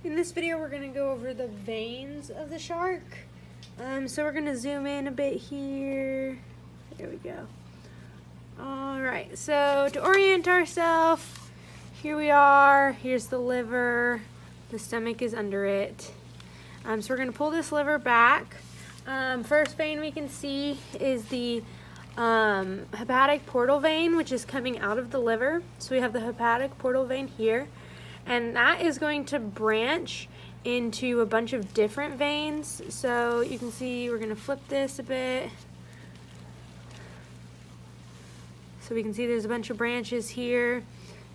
In this video, we're going to go over the veins of the shark. So we're going to zoom in a bit here. There we go. All right, so to orient ourselves, here we are. Here's the liver. The stomach is under it. So we're going to pull this liver back. First vein we can see is the hepatic portal vein, which is coming out of the liver. So we have the hepatic portal vein here, and that is going to branch into a bunch of different veins. So you can see we're going to flip this a bit. So we can see there's a bunch of branches here.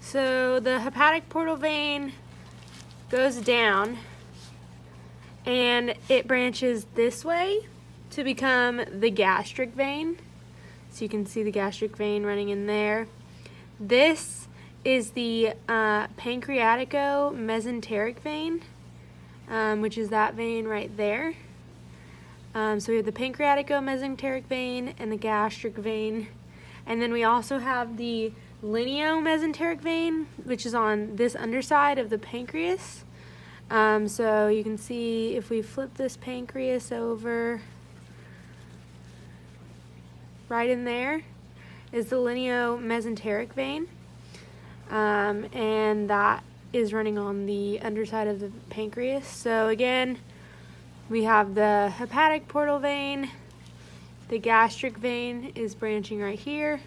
So the hepatic portal vein goes down and it branches this way to become the gastric vein. So you can see the gastric vein running in there. This is the pancreatico-mesenteric vein, which is that vein right there. So we have the pancreatico-mesenteric vein and the gastric vein. And then we also have the lineo-mesenteric vein, which is on this underside of the pancreas. So you can see if we flip this pancreas over, right in there is the lineo-mesenteric vein. And that is running on the underside of the pancreas. So again, we have the hepatic portal vein. The gastric vein is branching right here.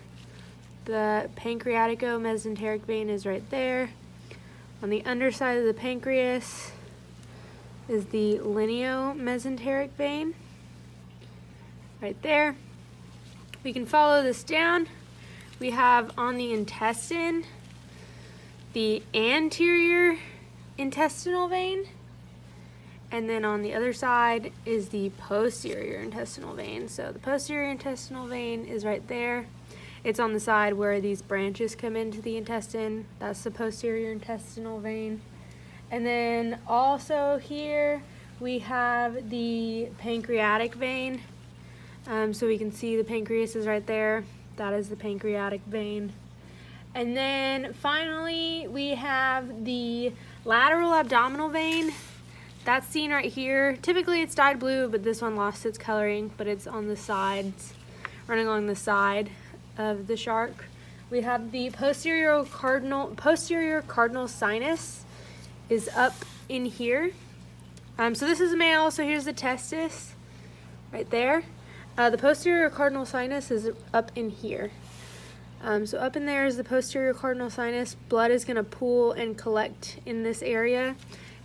The pancreatico-mesenteric vein is right there. On the underside of the pancreas is the lineo-mesenteric vein, right there. We can follow this down. We have on the intestine the anterior intestinal vein, and then on the other side is the posterior intestinal vein. So the posterior intestinal vein is right there. It's on the side where these branches come into the intestine. That's the posterior intestinal vein. And then also here we have the pancreatic vein. So we can see the pancreas is right there. That is the pancreatic vein. And then finally we have the lateral abdominal vein. That's seen right here. Typically it's dyed blue, but this one lost its coloring, but it's on the sides, running along the side of the shark. We have the posterior cardinal sinus is up in here. So this is a male, so here's the testis right there. The posterior cardinal sinus is up in here. So up in there is the posterior cardinal sinus. Blood is going to pool and collect in this area.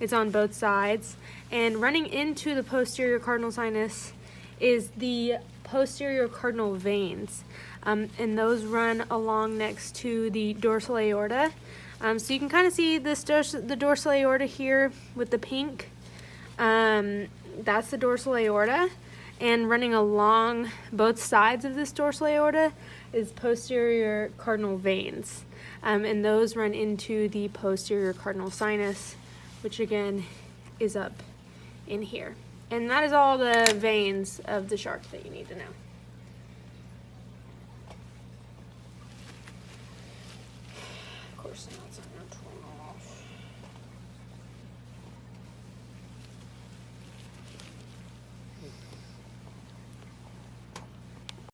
It's on both sides. And running into the posterior cardinal sinus is the posterior cardinal veins. And those run along next to the dorsal aorta. So you can kind of see this the dorsal aorta here with the pink. That's the dorsal aorta. And running along both sides of this dorsal aorta is posterior cardinal veins. And those run into the posterior cardinal sinus, which again is up in here. And that is all the veins of the shark that you need to know. Of course, that's not